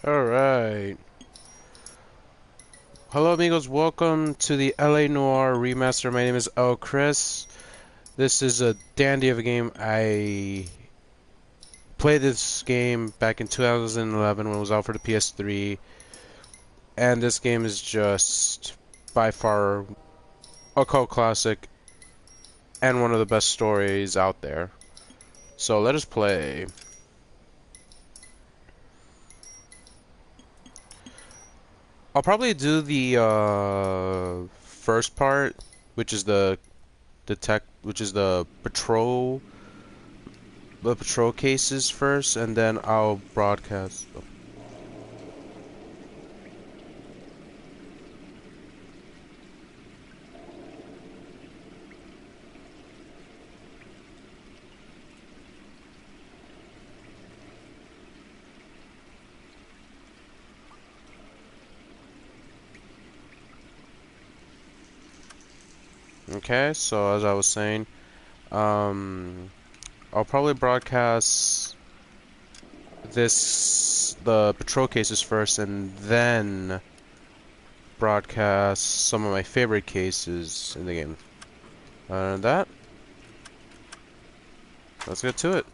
Alright. Hello amigos, welcome to the LA Noire Remaster. My name is Chris. This is a dandy of a game. I played this game back in 2011 when it was out for the PS3. And this game is just by far a cult classic and one of the best stories out there. So let us play. I'll probably do the first part, which is the patrol cases first, and then I'll broadcast. Okay, so as I was saying, I'll probably broadcast the patrol cases first, and then broadcast some of my favorite cases in the game. And that, let's get to it.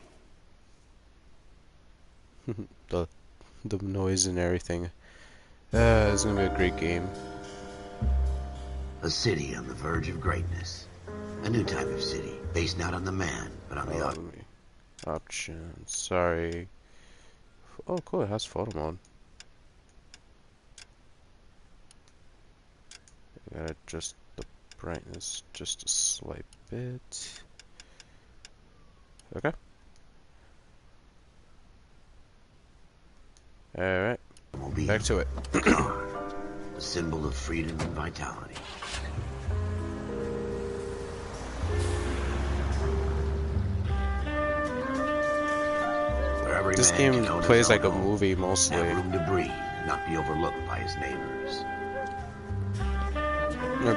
the noise and everything. It's gonna be a great game. A city on the verge of greatness. A new type of city, based not on the man, but on the options. Sorry. Oh, cool. It has photo mode. I gotta adjust the brightness just a slight bit. Okay. Alright. Back to it. A symbol of freedom and vitality. This game plays like a movie mostly. Have room to breathe and not be overlooked by his neighbors.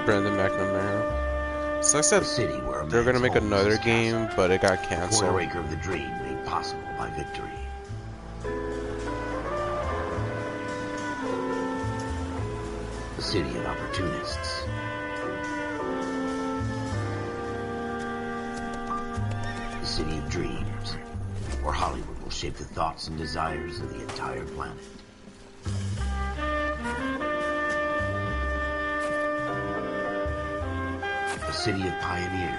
Brandon McNamara. So I said they're gonna make another game, but it got canceled. Quarter acre of the dream made possible by victory. A city of opportunists. A city of dreams, where Hollywood will shape the thoughts and desires of the entire planet. A city of pioneers.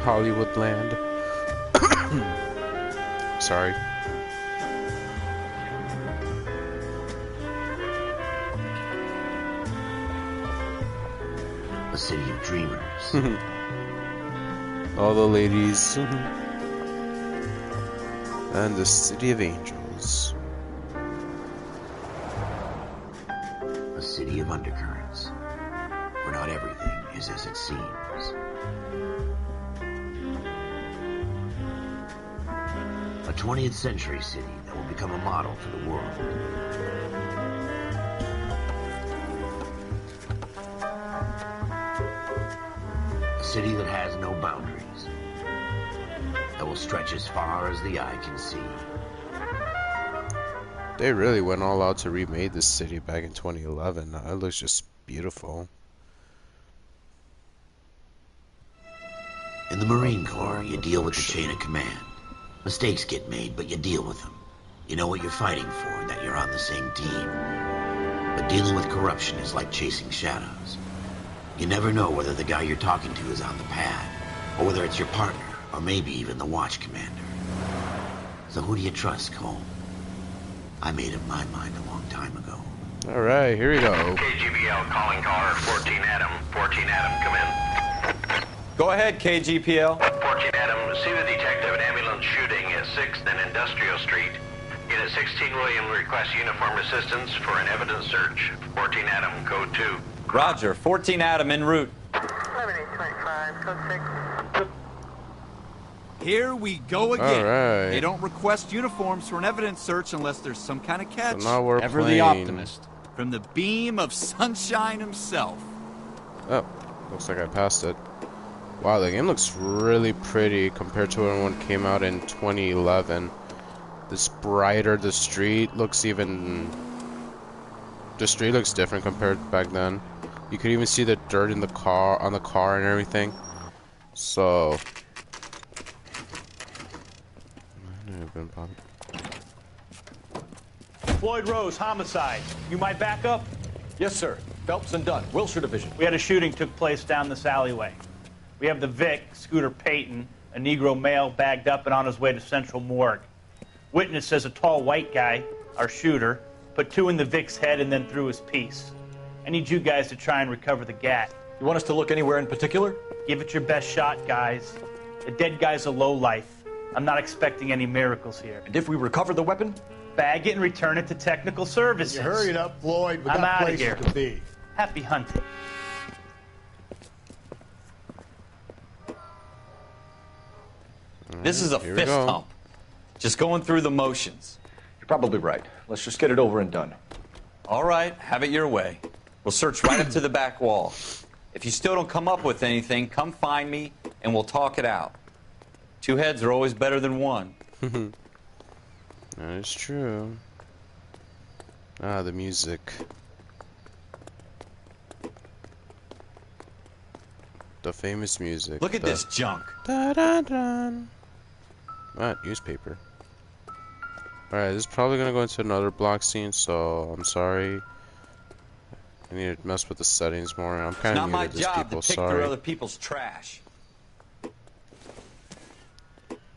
Hollywood land. Sorry. A city of dreamers. All the ladies. And the city of angels. A city of undercurrents, where not everything is as it seems. A 20th century city that will become a model for the world. A city that has no boundaries, that will stretch as far as the eye can see. They really went all out to remake this city back in 2011. It looks just beautiful. In the Marine Corps, you deal with the chain of command. Mistakes get made, but you deal with them. You know what you're fighting for and that you're on the same team. But dealing with corruption is like chasing shadows. You never know whether the guy you're talking to is on the pad, or whether it's your partner, or maybe even the watch commander. So who do you trust, Cole? I made up my mind a long time ago. Alright, here we go. KGPL calling car 14 Adam. 14 Adam, come in. Go ahead, KGPL. 14 Adam, see the detective at ambulance shooting at 6th and Industrial Street. Unit 16 William requests uniformed assistance for an evidence search. 14 Adam, code 2. Roger, 14 Adam en route. 11825, code 6. Here we go again. All right. They don't request uniforms for an evidence search unless there's some kind of catch. So now we're Ever playing. the optimist. From the beam of sunshine himself. Oh, looks like I passed it. Wow, the game looks really pretty compared to when one came out in 2011. This brighter, the street looks even... The street looks different compared to back then. You could even see the dirt in the car, on the car and everything. So... Floyd Rose, homicide. You might back up? Yes, sir. Phelps and Dunn, Wilshire Division. We had a shooting took place down this alleyway. We have the Vic, Scooter Payton, a Negro male bagged up and on his way to Central Morgue. Witness says a tall white guy, our shooter, put 2 in the Vic's head and then threw his piece. I need you guys to try and recover the gat. You want us to look anywhere in particular? Give it your best shot, guys. The dead guy's a lowlife. I'm not expecting any miracles here. And if we recover the weapon? Bag it and return it to technical services. You hurry it up, Floyd. We I'm got outta places here. to be. Happy hunting. This is a Here we fist go. hump. Just going through the motions. You're probably right. Let's just get it over and done. All right, have it your way. We'll search right up to the back wall. If you still don't come up with anything, come find me and we'll talk it out. 2 heads are always better than 1. That is true. Ah, the music. The famous music. Look at the this junk. Da-da-da. Ah, newspaper. Alright, this is probably gonna go into another block scene, so I'm sorry. I need to mess with the settings more. I'm It's kind not of new my to this, job people. to pick through Sorry. other people's trash.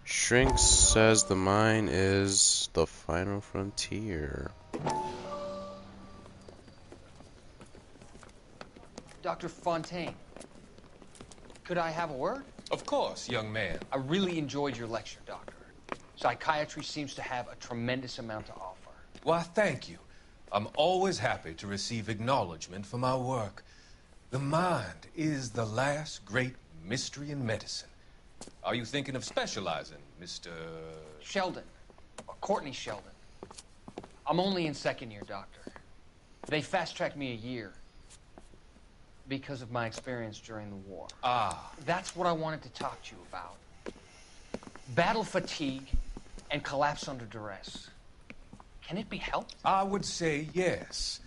Shrink says the mine is the final frontier. Dr. Fontaine, could I have a word? Of course, young man. I really enjoyed your lecture, Doctor. Psychiatry seems to have a tremendous amount to offer. Why, thank you. I'm always happy to receive acknowledgement for my work. The mind is the last great mystery in medicine. Are you thinking of specializing, Mr. Sheldon, or Courtney Sheldon. I'm only in 2nd year, Doctor. They fast-tracked me a year because of my experience during the war. Ah. That's what I wanted to talk to you about. Battle fatigue and collapse under duress. Can it be helped? I would say yes,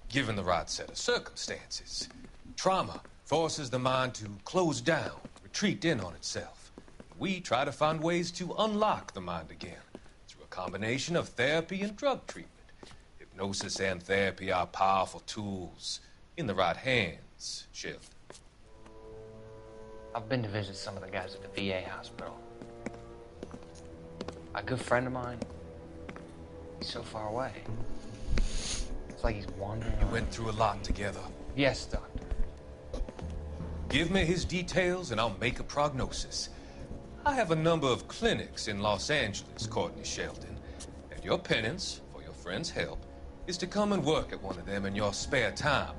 given the right set of circumstances. Trauma forces the mind to close down, retreat in on itself. We try to find ways to unlock the mind again through a combination of therapy and drug treatment. Hypnosis and therapy are powerful tools in the right hands, Sheldon. I've been to visit some of the guys at the VA hospital. A good friend of mine, he's so far away. It's like he's wandering You around. went through a lot together. Yes, Doctor. Give me his details and I'll make a prognosis. I have a number of clinics in Los Angeles, Courtney Sheldon, and your penance, for your friend's help, is to come and work at one of them in your spare time,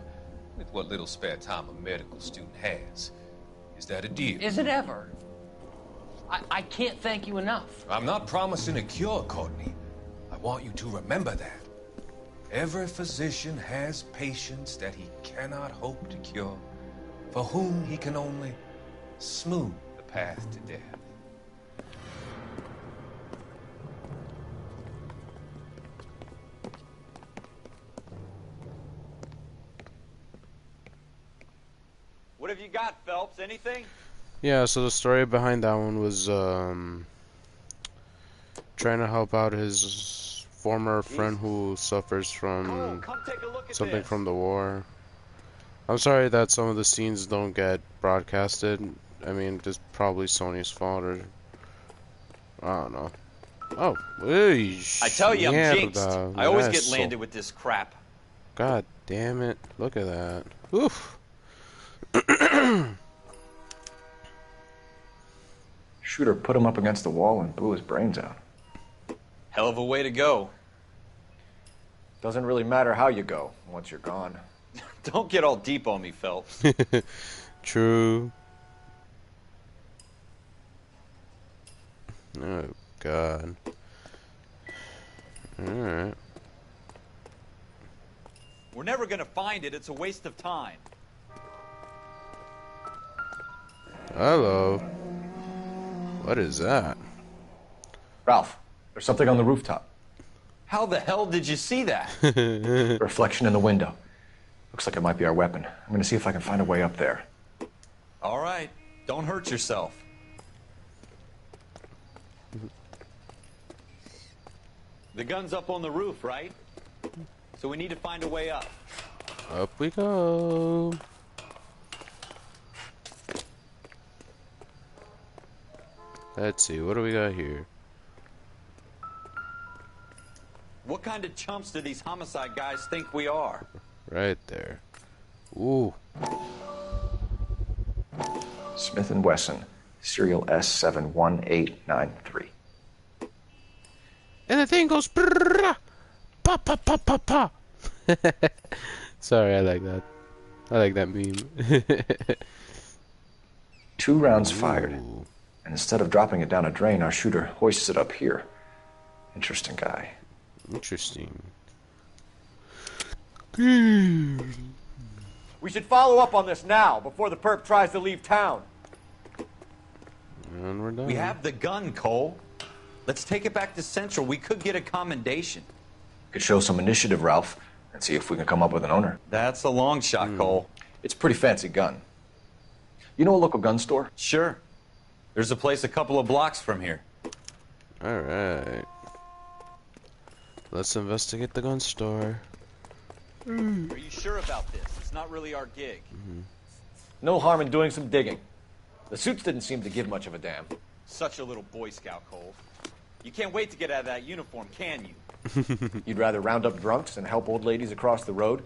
with what little spare time a medical student has. Is that a deal? Is it ever? I can't thank you enough. I'm not promising a cure, Courtney. I want you to remember that. Every physician has patients that he cannot hope to cure, for whom he can only smooth the path to death. What have you got, Phelps? Anything? Yeah, so the story behind that one was trying to help out his former friend who suffers from Come take a look at something this. from the war. I'm sorry that some of the scenes don't get broadcasted. I mean, it's probably Sony's fault, or I don't know. Oh, I tell you, I'm jinxed. I always get eso. landed with this crap. God damn it! Look at that. Oof. Shooter put him up against the wall and blew his brains out. Hell of a way to go. Doesn't really matter how you go once you're gone. Don't get all deep on me, Phelps. True. Oh God. Alright. We're never gonna find it. It's a waste of time. Hello. What is that? Ralph, there's something on the rooftop. How the hell did you see that? Reflection in the window. Looks like it might be our weapon. I'm gonna see if I can find a way up there. All right. Don't hurt yourself. The gun's up on the roof, right? So we need to find a way up. Up we go. Let's see, what do we got here? What kind of chumps do these homicide guys think we are? Right there. Ooh. Smith & Wesson, serial S71893. And the thing goes brrrr, pa pa pa pa pa. Sorry, I like that. I like that meme. 2 rounds fired. And instead of dropping it down a drain, our shooter hoists it up here. Interesting guy. Interesting. We should follow up on this now, before the perp tries to leave town. And we're done. We have the gun, Cole. Let's take it back to Central. We could get a commendation. Could show some initiative, Ralph, and see if we can come up with an owner. That's a long shot, Cole. It's a pretty fancy gun. You know a local gun store? Sure. There's a place a couple of blocks from here. Alright. Let's investigate the gun store. Are you sure about this? It's not really our gig. No harm in doing some digging. The suits didn't seem to give much of a damn. Such a little Boy Scout, Cole. You can't wait to get out of that uniform, can you? You'd rather round up drunks than help old ladies across the road?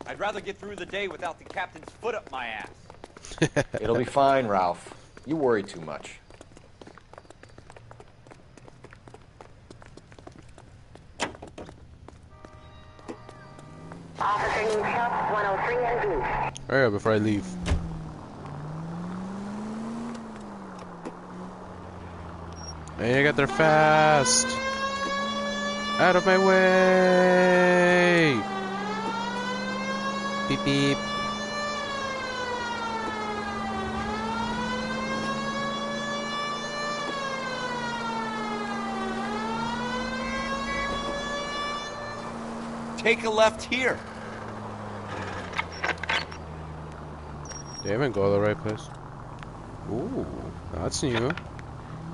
I'd rather get through the day without the captain's foot up my ass. It'll be fine, Ralph. You worry too much. Officer needs help, 103 and B. Hurry up before I leave. And I got there fast. Out of my way. Beep beep. Take a left here. Damn it, go the right place. Ooh, that's new.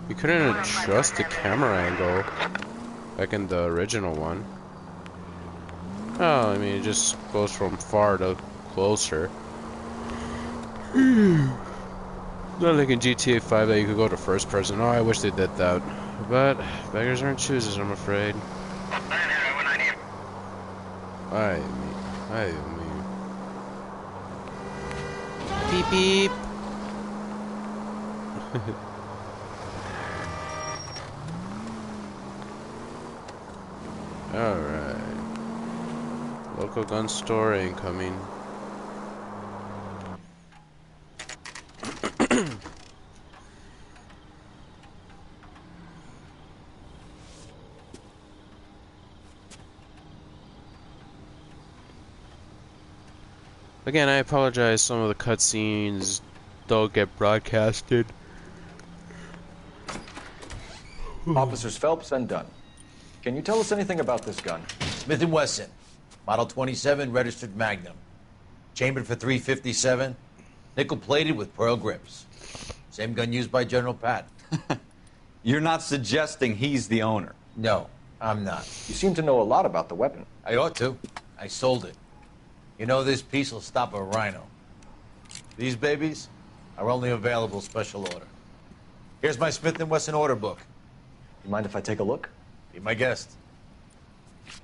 You couldn't adjust the camera angle like in the original one. Oh, I mean, it just goes from far to closer. Not like in GTA 5 that you could go to first person. Oh, I wish they did that. But beggars aren't choosers, I'm afraid. I mean. Beep beep. Alright. Local gun store incoming. Again, I apologize, some of the cutscenes don't get broadcasted. Officers Phelps and Dunn. Can you tell us anything about this gun? Smith & Wesson, Model 27, registered Magnum. Chambered for .357, nickel-plated with pearl grips. Same gun used by General Patton. You're not suggesting he's the owner? No, I'm not. You seem to know a lot about the weapon. I ought to. I sold it. You know, this piece will stop a rhino. These babies are only available special order. Here's my Smith & Wesson order book. You mind if I take a look? Be my guest.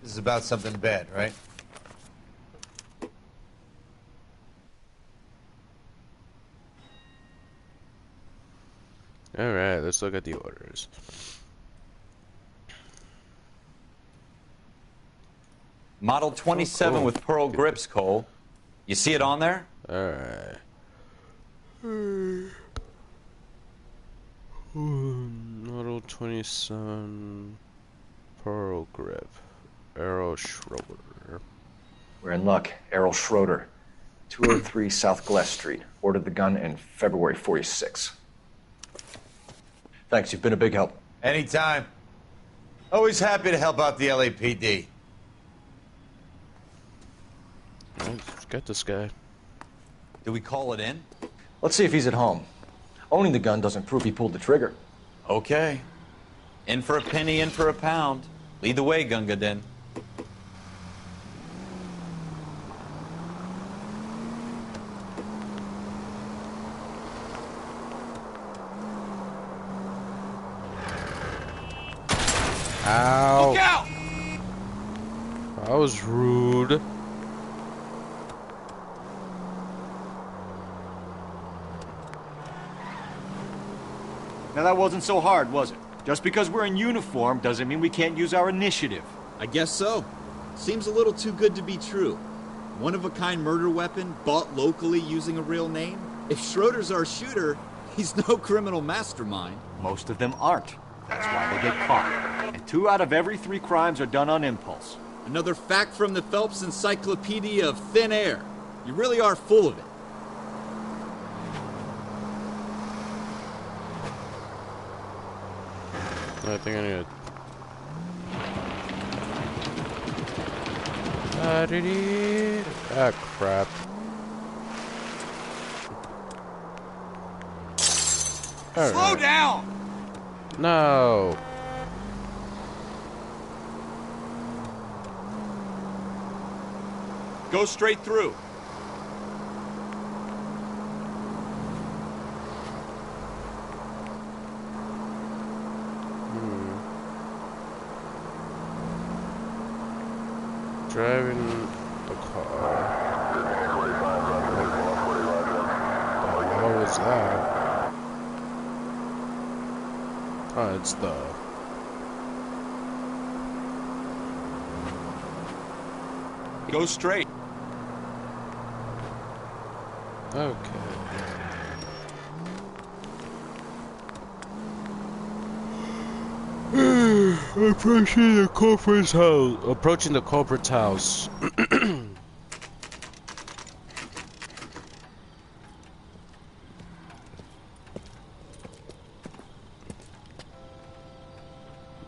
This is about something bad, right? Alright, let's look at the orders. Model 27 cool. with pearl grips, Cole. You see it on there? Alright. Model 27 Pearl Grip. Errol Schroeder. We're in luck. Errol Schroeder. 203 South Glass Street. Ordered the gun in February 46. Thanks, you've been a big help. Anytime. Always happy to help out the LAPD. Let's get this guy. Do we call it in? Let's see if he's at home. Owning the gun doesn't prove he pulled the trigger. Okay. In for a penny, in for a pound. Lead the way, Gunga Din. Ow. Look out! That was rude. Now that wasn't so hard, was it? Just because we're in uniform doesn't mean we can't use our initiative. I guess so. Seems a little too good to be true. One-of-a-kind murder weapon bought locally using a real name? If Schroeder's our shooter, he's no criminal mastermind. Most of them aren't. That's why they get caught. And 2 out of every 3 crimes are done on impulse. Another fact from the Phelps Encyclopedia of Thin Air. You really are full of it. I think I need to... Ah, crap. Slow down! No. Go straight through. Driving the car. What was that? Oh, it's the... Go straight. Okay. Approaching the culprit's house. Approaching the culprit's house.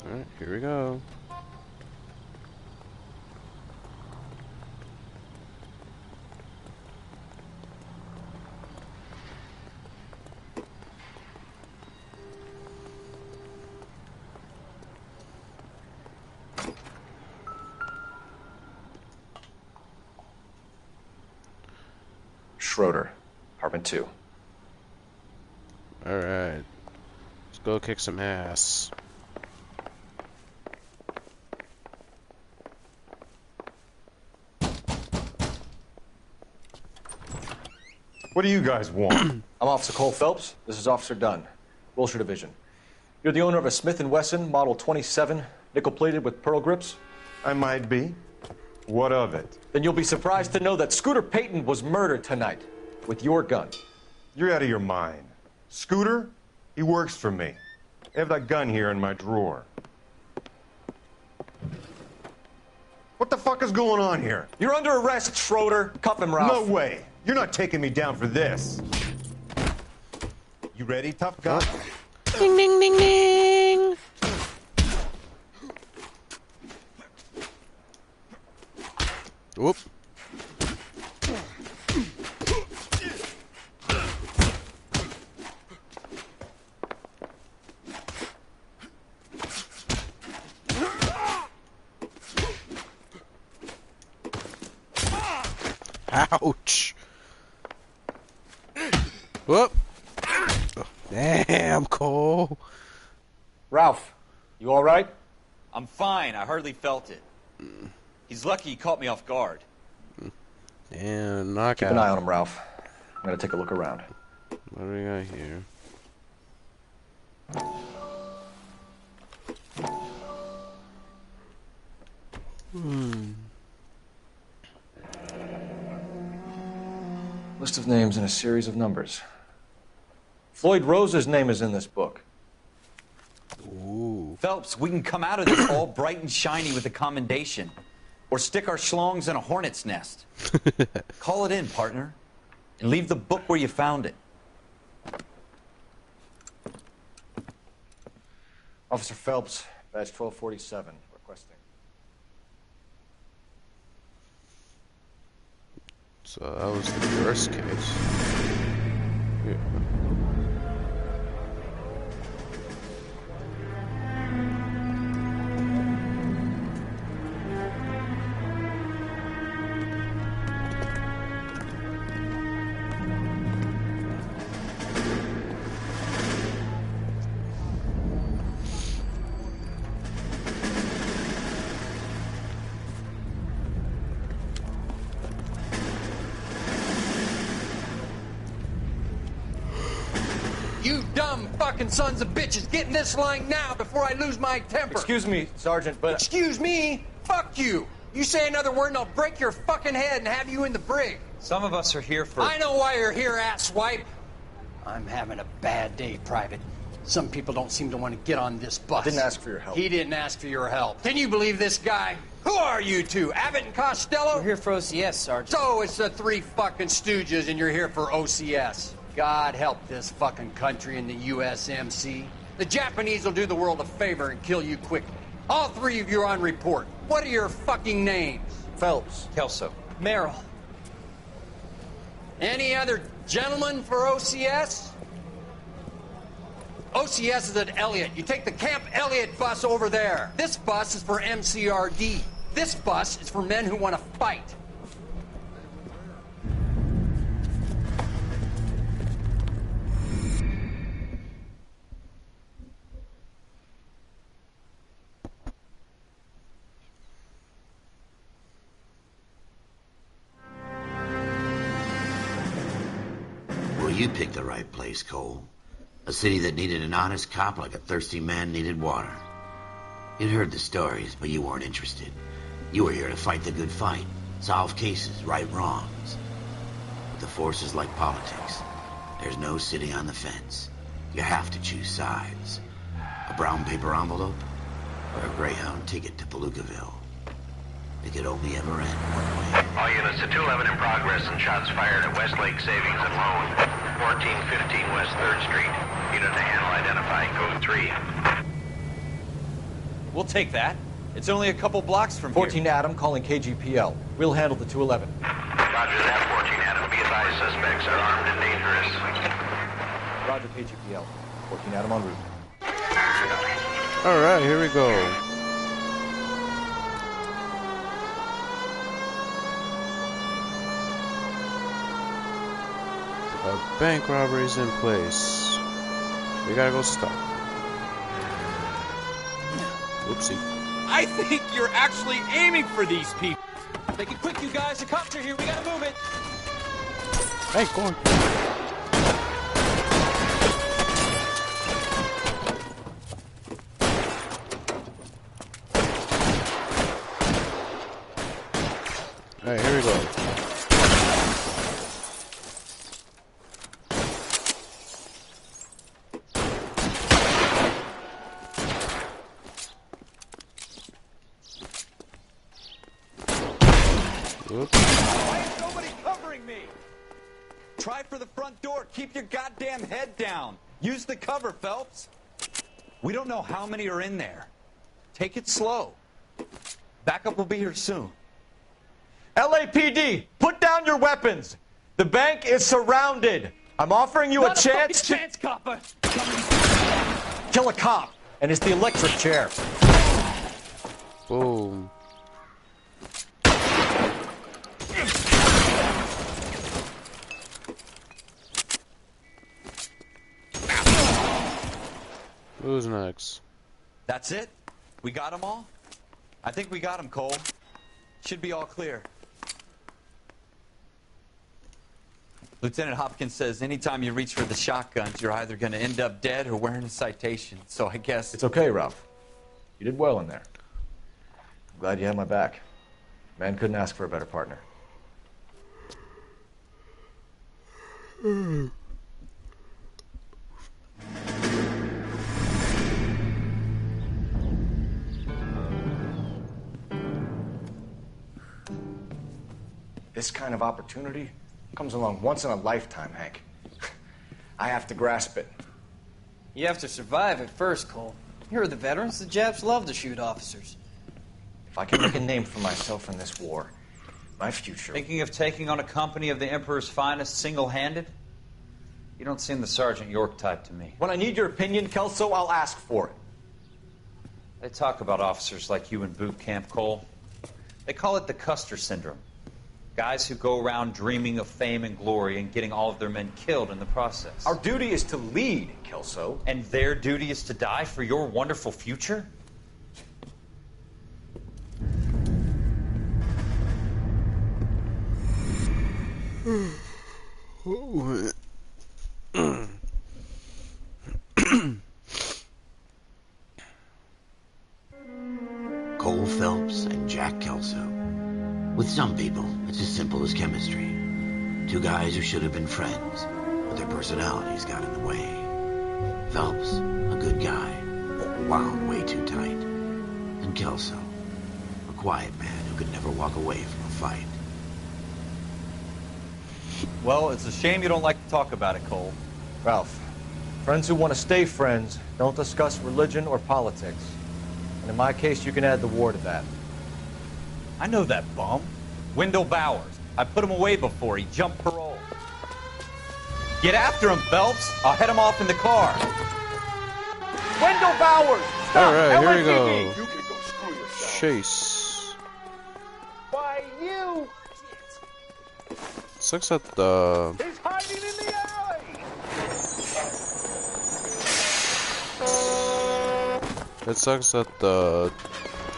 Alright, here we go. Schroeder, apartment 2. Alright. Let's go kick some ass. What do you guys want? I'm Officer Cole Phelps. This is Officer Dunn, Wilshire Division. You're the owner of a Smith & Wesson Model 27, nickel-plated with pearl grips? I might be. What of it? Then you'll be surprised to know that Scooter Payton was murdered tonight with your gun. You're out of your mind. Scooter? He works for me. I have that gun here in my drawer. What the fuck is going on here? You're under arrest, Schroeder. Cuff him, Ralph. No way. You're not taking me down for this. You ready, tough guy? Ding, ding, ding, ding. Whoop. Ouch. Whoop. Damn, Cole. Ralph, you all right? I'm fine. I hardly felt it. He's lucky he caught me off guard. And knockout. Keep an eye on him, Ralph. I'm gonna take a look around. What do we got here? List of names and a series of numbers. Floyd Rose's name is in this book. Ooh. Phelps, we can come out of this all bright and shiny with a commendation. or stick our schlongs in a hornet's nest. Call it in, partner, and leave the book where you found it. Officer Phelps, badge 1247, requesting. So that was the first case. Yeah. You dumb fucking sons of bitches, get in this line now before I lose my temper. Excuse me, Sergeant, but... Excuse me? Fuck you. You say another word and I'll break your fucking head and have you in the brig. Some of us are here for... I know why you're here, asswipe. I'm having a bad day, Private. Some people don't seem to want to get on this bus. I didn't ask for your help. He didn't ask for your help. Can you believe this guy? Who are you two? Abbott and Costello? We're here for OCS, Sergeant. So it's the three fucking stooges and you're here for OCS. God help this fucking country and the USMC. The Japanese will do the world a favor and kill you quickly. All three of you are on report. What are your fucking names? Phelps. Kelso. Merrill. Any other gentlemen for OCS? OCS is at Elliott. You take the Camp Elliott bus over there. This bus is for MCRD. This bus is for men who want to fight. You picked the right place, Cole. A city that needed an honest cop like a thirsty man needed water. You'd heard the stories, but you weren't interested. You were here to fight the good fight, solve cases, right wrongs. But the force is like politics. There's no sitting on the fence. You have to choose sides. A brown paper envelope or a Greyhound ticket to Palookaville. It could only ever end one way. All units to 211 in progress and shots fired at Westlake Savings and Loan, 1415 West 3rd Street. Unit to handle identify, code 3. We'll take that. It's only a couple blocks from 14 here. Adam calling KGPL. We'll handle the 211. Roger that, 14 Adam. Be advised, suspects are armed and dangerous. Roger, KGPL. 14 Adam en route. Alright, here we go. A bank robbery is in place. We gotta go stop. Whoopsie. I think you're actually aiming for these people. Make it quick, you guys. The cops are here. We gotta move it. Hey, go on. Alright, here we go. Why is nobody covering me? Try for the front door. Keep your goddamn head down. Use the cover, Phelps. We don't know how many are in there. Take it slow. Backup will be here soon. LAPD, put down your weapons. The bank is surrounded. I'm offering you a chance to copper. kill a cop, and it's the electric chair. Boom. Who's next? That's it? We got them all? I think we got them, Cole. Should be all clear. Lieutenant Hopkins says anytime you reach for the shotguns, you're either going to end up dead or wearing a citation. So I guess... It's okay, Ralph. You did well in there. I'm glad you had my back. Man couldn't ask for a better partner. This kind of opportunity comes along once in a lifetime, Hank. I have to grasp it. You have to survive at first, Cole. Here are the veterans. The Japs love to shoot officers. If I can make a name for myself in this war, my future... Thinking of taking on a company of the Emperor's finest single-handed? You don't seem the Sergeant York type to me. When I need your opinion, Kelso, I'll ask for it. They talk about officers like you in boot camp, Cole. They call it the Custer syndrome. Guys who go around dreaming of fame and glory and getting all of their men killed in the process. Our duty is to lead, Kelso. And their duty is to die for your wonderful future? Cole Phelps and Jack Kelso. With some people, it's as simple as chemistry. Two guys who should have been friends, but their personalities got in the way. Phelps, a good guy, wound way too tight. And Kelso, a quiet man who could never walk away from a fight. Well, it's a shame you don't like to talk about it, Cole. Ralph, friends who want to stay friends don't discuss religion or politics. And in my case, you can add the war to that. I know that bum. Wendell Bowers. I put him away before. He jumped parole. Get after him, Phelps. I'll head him off in the car. Wendell Bowers! Stop! All right, here we LAPD. go. You can go screw yourself. Chase. Why, you? Sucks that the... He's hiding in the alley! It sucks that the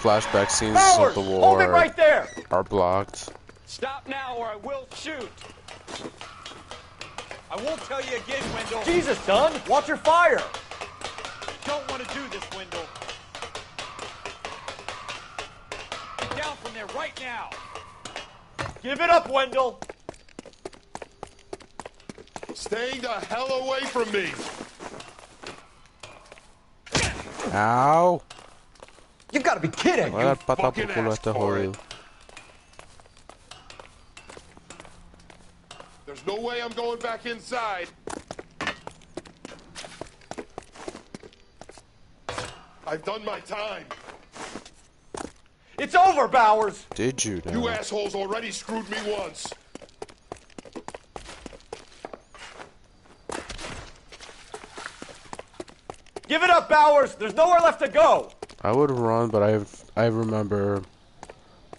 flashback scenes Bowers, of the hold war it right there! are blocked. Stop now or I will shoot. I won't tell you again, Wendell. Jesus, Dunn! Watch your fire! You don't want to do this, Wendell. Get down from there right now. Give it up, Wendell! Stay the hell away from me! Ow! You've got to be kidding! Voy a dar pata por culo a este jodido. There's no way I'm going back inside. I've done my time. It's over, Bowers! Did you You know? assholes already screwed me once. Give it up, Bowers! There's nowhere left to go! I would run, but I remember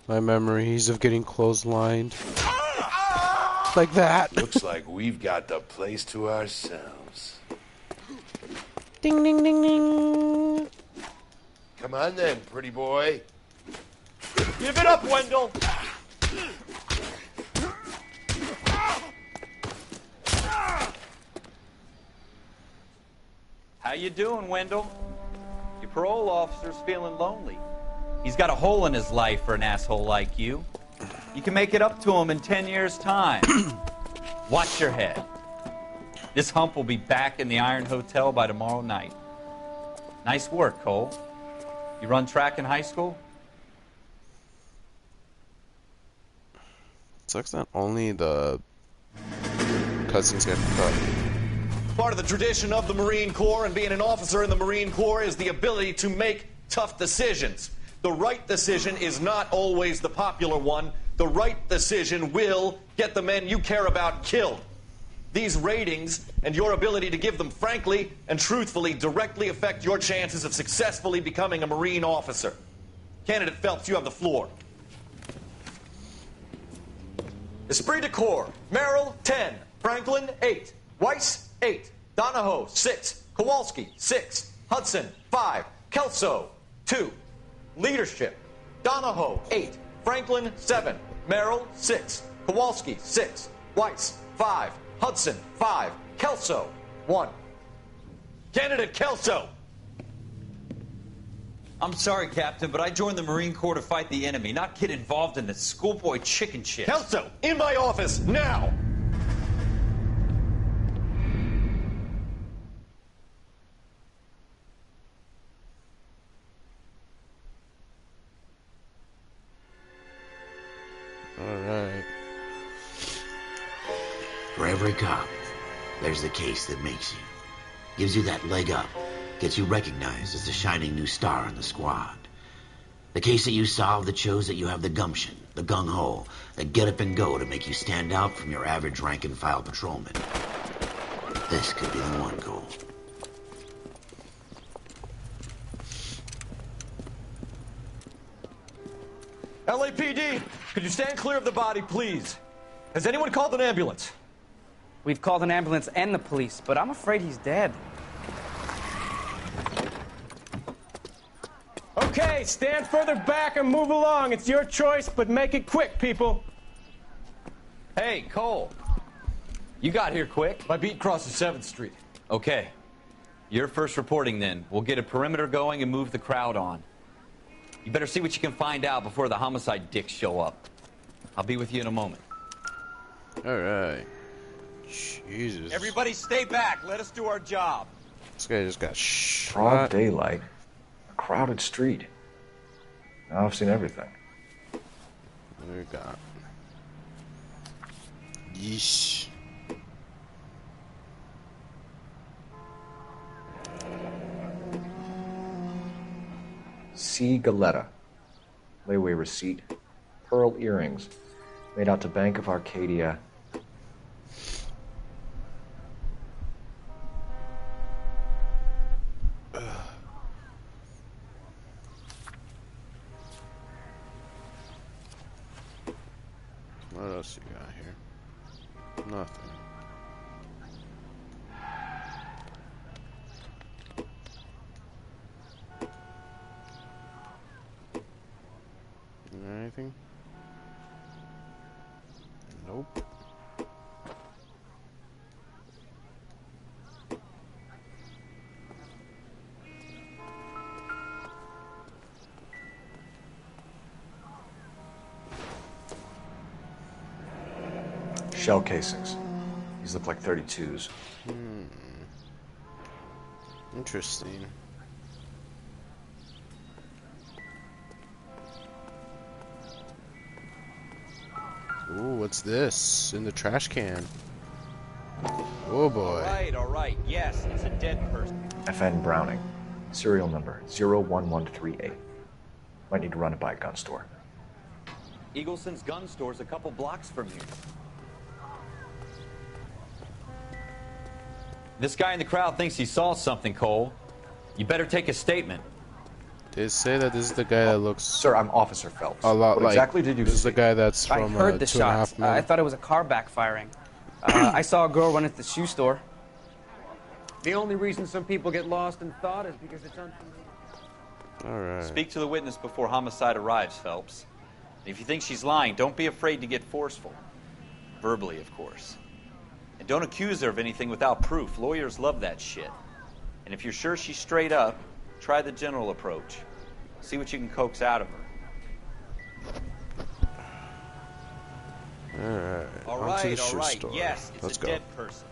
my memories of getting clotheslined. Like that. Looks like we've got the place to ourselves. Ding ding ding ding. Come on then, pretty boy. Give it up, Wendell! How you doing, Wendell? Your parole officer's feeling lonely. He's got a hole in his life for an asshole like you. You can make it up to him in 10 years' time. Watch your head. This hump will be back in the Iron Hotel by tomorrow night. Nice work, Cole. You run track in high school? Sucks that only the cutscenes get cut. Part of the tradition of the Marine Corps and being an officer in the Marine Corps is the ability to make tough decisions. The right decision is not always the popular one. The right decision will get the men you care about killed. These ratings and your ability to give them frankly and truthfully directly affect your chances of successfully becoming a Marine officer. Candidate Phelps, you have the floor. Esprit de Corps, Merrill, 10. Franklin, 8. Weiss, 8. Donahoe, 6. Kowalski, 6. Hudson, 5. Kelso, 2. Leadership, Donahoe, 8. Franklin, 7. Merrill, 6. Kowalski, 6. Weiss, 5. Hudson, 5. Kelso, 1. Candidate Kelso! I'm sorry, Captain, but I joined the Marine Corps to fight the enemy, not get involved in this schoolboy chicken shit. Kelso, in my office, now! Alright. For every cop, there's the case that makes you. Gives you that leg up. Gets you recognized as the shining new star in the squad. The case that you solve that shows that you have the gumption, the gung-ho, the get up and go to make you stand out from your average rank-and-file patrolman. This could be the one, Cole. LAPD, could you stand clear of the body, please? Has anyone called an ambulance? We've called an ambulance and the police, but I'm afraid he's dead. Okay, stand further back and move along. It's your choice, but make it quick, people. Hey, Cole. You got here quick. My beat crosses 7th Street. Okay. You're first reporting then. We'll get a perimeter going and move the crowd on. You better see what you can find out before the homicide dicks show up. I'll be with you in a moment. All right. Jesus. Everybody stay back. Let us do our job. This guy just got shot. Broad daylight. A crowded street. Now I've seen everything. What do we got? Yeesh. C. Galetta. Layaway receipt. Pearl earrings. Made out to Bank of Arcadia. What else you got here? Nothing. Anything? Nope. Shell casings. These look like 32s. Interesting. Ooh, what's this? In the trash can. Oh boy. All right. Yes, it's a dead person. FN Browning. Serial number 01138. Might need to run it by a gun store. Eagleson's gun store's a couple blocks from here. This guy in the crowd thinks he saw something, Cole. You better take a statement. They say that this is the guy that looks... Sir, I'm Officer Phelps. A lot what like... exactly did you This is see? the guy that's I from heard the 2.5 shots. Men. I thought it was a car backfiring. I saw a girl run into the shoe store. The only reason some people get lost in thought is because it's unfamiliar. Alright. Speak to the witness before homicide arrives, Phelps. If you think she's lying, don't be afraid to get forceful. Verbally, of course. And don't accuse her of anything without proof. Lawyers love that shit. And if you're sure she's straight up, try the general approach. See what you can coax out of her. Alright. All right. Yes, it's Let's a go. dead person.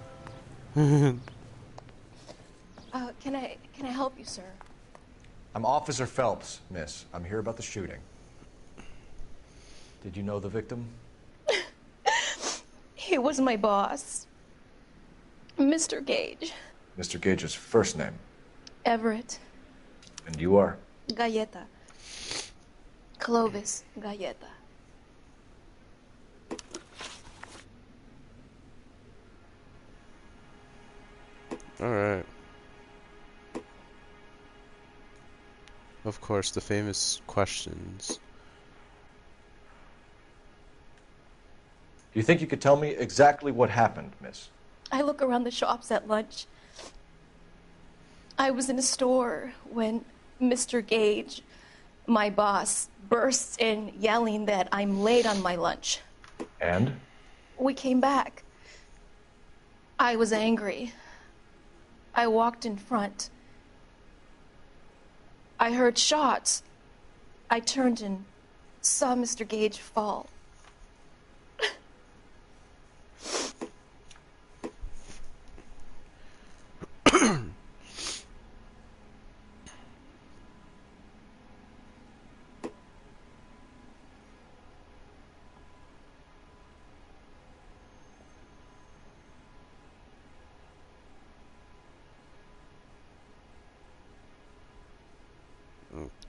Can I help you, sir? I'm Officer Phelps, miss. I'm here about the shooting. Did you know the victim? He was my boss, Mr. Gage. Mr. Gage's first name. Everett. And you are? Galleta. Clovis Galleta. Alright. Of course, the famous questions. Do you think you could tell me exactly what happened, miss? I look around the shops at lunch. I was in a store when Mr. Gage, my boss, bursts in yelling that I'm late on my lunch. And? We came back. I was angry. I walked in front. I heard shots. I turned and saw Mr. Gage fall.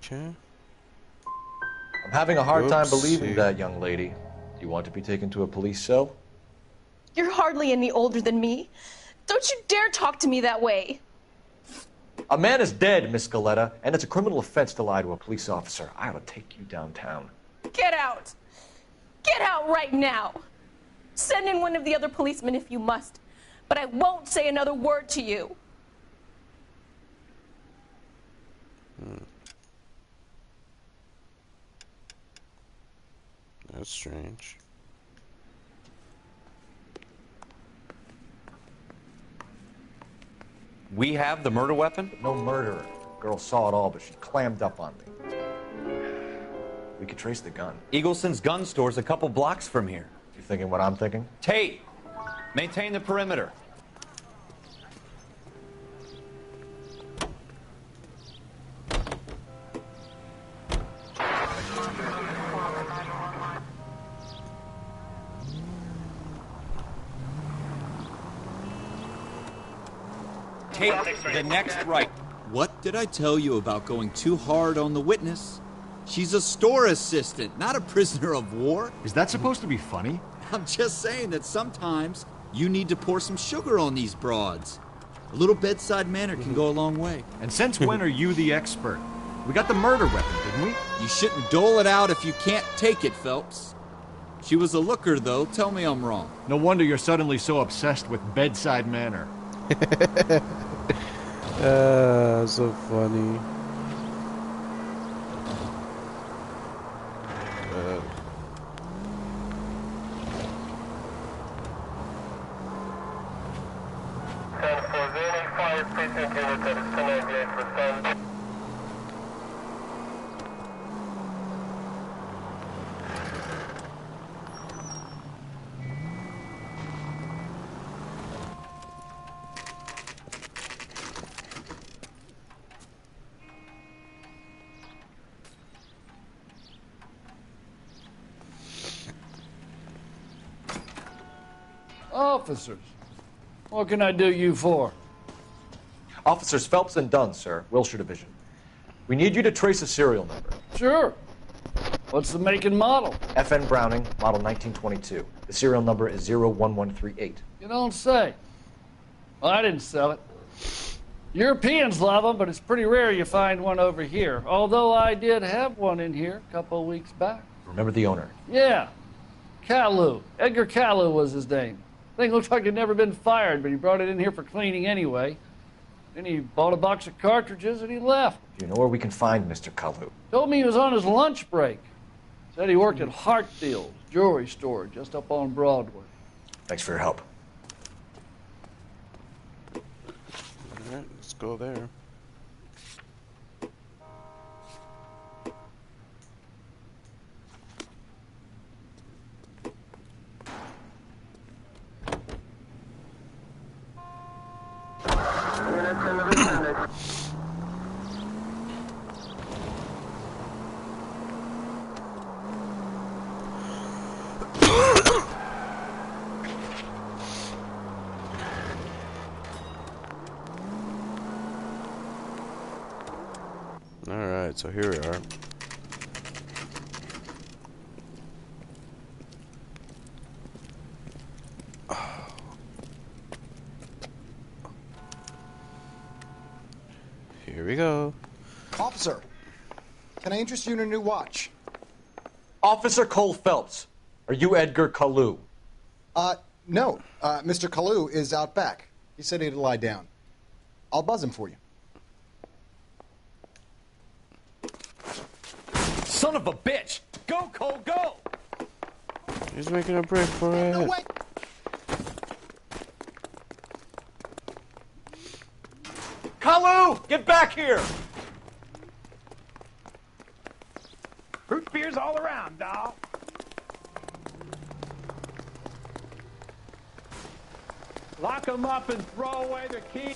Okay. I'm having a hard time Oopsie. believing that, young lady. Do you want to be taken to a police cell? You're hardly any older than me. Don't you dare talk to me that way. A man is dead, Miss Scaletta, and it's a criminal offense to lie to a police officer. I ought to take you downtown. Get out. Get out right now. Send in one of the other policemen if you must, but I won't say another word to you. That's strange. We have the murder weapon? No murderer. Girl saw it all, but she clammed up on me. We could trace the gun. Eagleson's gun store's a couple blocks from here. You thinking what I'm thinking? Tate, maintain the perimeter. Take the next right. What did I tell you about going too hard on the witness? She's a store assistant, not a prisoner of war. Is that supposed to be funny? I'm just saying that sometimes you need to pour some sugar on these broads. A little bedside manner can go a long way. And since when are you the expert? We got the murder weapon, didn't we? You shouldn't dole it out if you can't take it, Phelps. She was a looker, though. Tell me I'm wrong. No wonder you're suddenly so obsessed with bedside manner. So funny. Officers, what can I do you for? Officers Phelps and Dunn, sir, Wilshire Division. We need you to trace a serial number. Sure. What's the make and model? FN Browning, model 1922. The serial number is 01138. You don't say. Well, I didn't sell it. Europeans love them, but it's pretty rare you find one over here. Although I did have one in here a couple of weeks back. Remember the owner? Yeah. Caillou. Edgar Caillou was his name. Thing looks like it'd never been fired, but he brought it in here for cleaning anyway. Then he bought a box of cartridges and he left. Do you know where we can find Mr. Caillou? Told me he was on his lunch break. Said he worked at Hartfield's jewelry store just up on Broadway. Thanks for your help. Alright, let's go there. Alright, so here we are. Here we go. Officer, can I interest you in a new watch? Officer Cole Phelps, are you Edgar Caillou? No. Mr. Caillou is out back. He said he'd lie down. I'll buzz him for you. Son of a bitch! Go, Cole, go! He's making a break for it. No way! Caillou, get back here! Root beers all around, doll. Lock them up and throw away the key.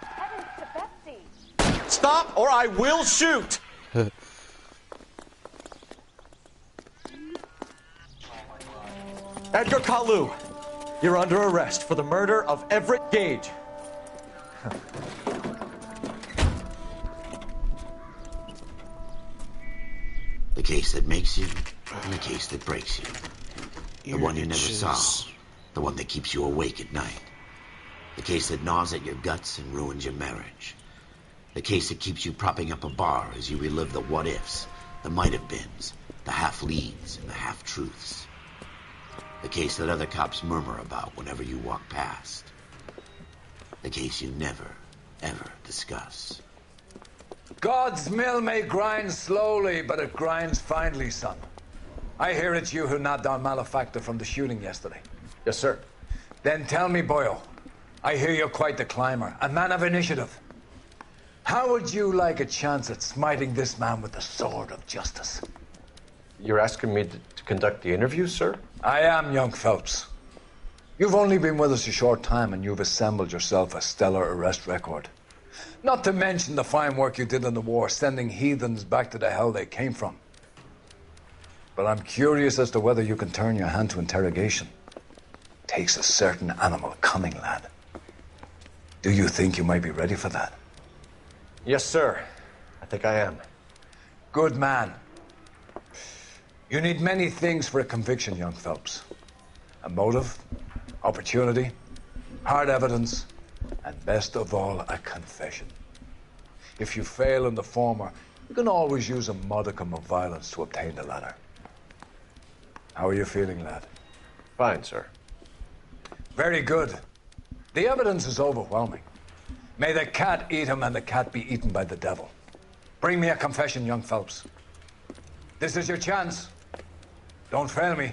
Heavens to Betsy. Stop or I will shoot! Edgar Caillou, you're under arrest for the murder of Everett Gage. case that makes you, and the case that breaks you. The one you never itches. solve. The one that keeps you awake at night. The case that gnaws at your guts and ruins your marriage. The case that keeps you propping up a bar as you relive the what-ifs, the might-have-beens, the half-leads, and the half-truths. The case that other cops murmur about whenever you walk past. The case you never, ever discuss. God's mill may grind slowly, but it grinds finely, son. I hear it's you who nabbed our malefactor from the shooting yesterday. Yes, sir. Then tell me, Boyle, I hear you're quite the climber, a man of initiative. How would you like a chance at smiting this man with the sword of justice? You're asking me to conduct the interview, sir? I am, young Phelps. You've only been with us a short time and you've assembled yourself a stellar arrest record. Not to mention the fine work you did in the war, sending heathens back to the hell they came from. But I'm curious as to whether you can turn your hand to interrogation. Takes a certain animal cunning, lad. Do you think you might be ready for that? Yes, sir. I think I am. Good man. You need many things for a conviction, young Phelps. A motive, opportunity, hard evidence, and best of all, a confession. If you fail in the former, you can always use a modicum of violence to obtain the latter. How are you feeling, lad? Fine, sir. Very good. The evidence is overwhelming. May the cat eat him and the cat be eaten by the devil. Bring me a confession, young Phelps. This is your chance. Don't fail me.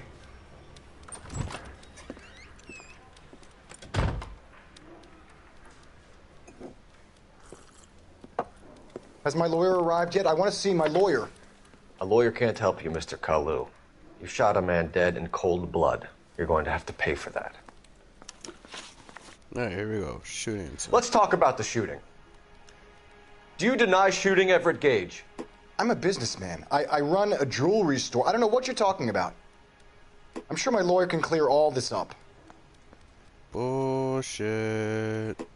Has my lawyer arrived yet? I want to see my lawyer. A lawyer can't help you, Mr. Kalu. You shot a man dead in cold blood. You're going to have to pay for that. Alright, here we go. Shooting. Let's talk about the shooting. Do you deny shooting Everett Gage? I'm a businessman. I run a jewelry store. I don't know what you're talking about. I'm sure my lawyer can clear all this up. Bullshit.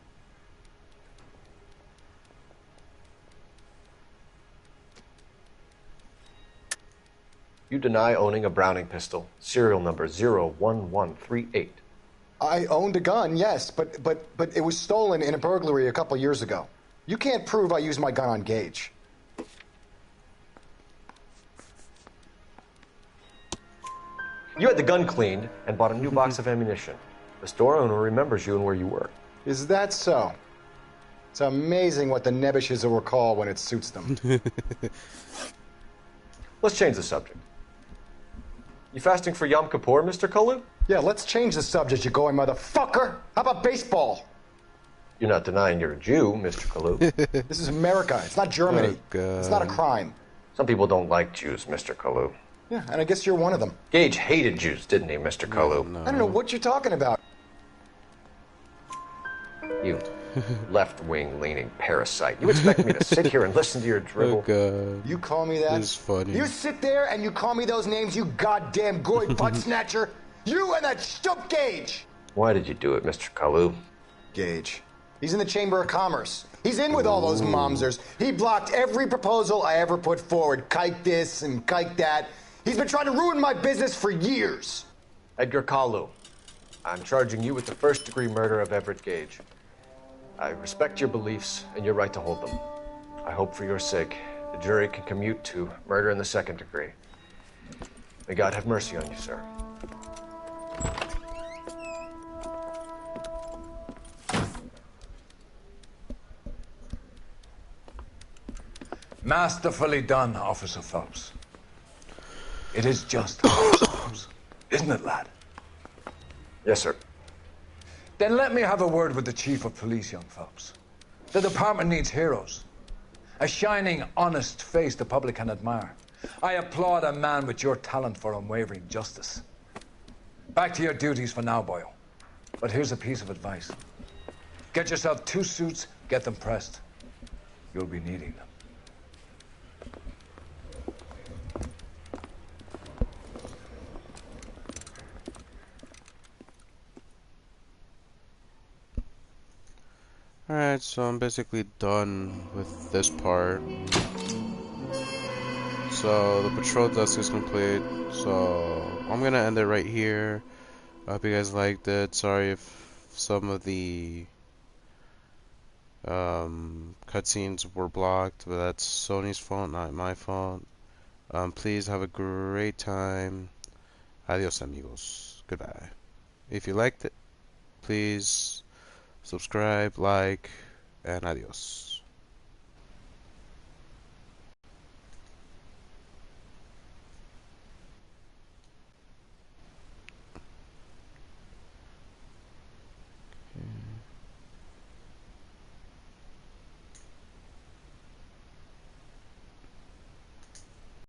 You deny owning a Browning pistol, serial number 01138. I owned a gun, yes, but it was stolen in a burglary a couple years ago. You can't prove I used my gun on Gage. You had the gun cleaned and bought a new box of ammunition. The store owner remembers you and where you were. Is that so? It's amazing what the Nebbishes will recall when it suits them. Let's change the subject. You fasting for Yom Kippur, Mr. Kalu? Yeah, let's change the subject, you going motherfucker. How about baseball? You're not denying you're a Jew, Mr. Kalu. This is America. It's not Germany. It's not a crime. Some people don't like Jews, Mr. Kalu. Yeah, and I guess you're one of them. Gage hated Jews, didn't he, Mr. Kalu? I don't know what you're talking about. You left-wing leaning parasite. You expect me to sit here and listen to your dribble? God. You call me that? This is funny. You sit there and you call me those names, you goddamn goy butt snatcher. You and that stup Gage. Why did you do it, Mr. Kalu? Gage. He's in the Chamber of Commerce. He's in with all those momsers. He blocked every proposal I ever put forward. Kike this and kike that. He's been trying to ruin my business for years. Edgar Kalu, I'm charging you with the first-degree murder of Everett Gage. I respect your beliefs and your right to hold them. I hope for your sake the jury can commute to murder in the second degree. May God have mercy on you, sir. Masterfully done, Officer Phelps. It is just, Officer Phelps. Isn't it, lad? Yes, sir. Then let me have a word with the Chief of Police, young Phelps. The department needs heroes. A shining, honest face the public can admire. I applaud a man with your talent for unwavering justice. Back to your duties for now, Boyle. But here's a piece of advice. Get yourself 2 suits, get them pressed. You'll be needing them. Alright, so I'm basically done with this part. So the patrol desk is complete. So I'm gonna end it right here. I hope you guys liked it. Sorry if some of the cutscenes were blocked, but that's Sony's fault, not my fault. Please have a great time. Adios, amigos. Goodbye. If you liked it, please subscribe, like, and adios.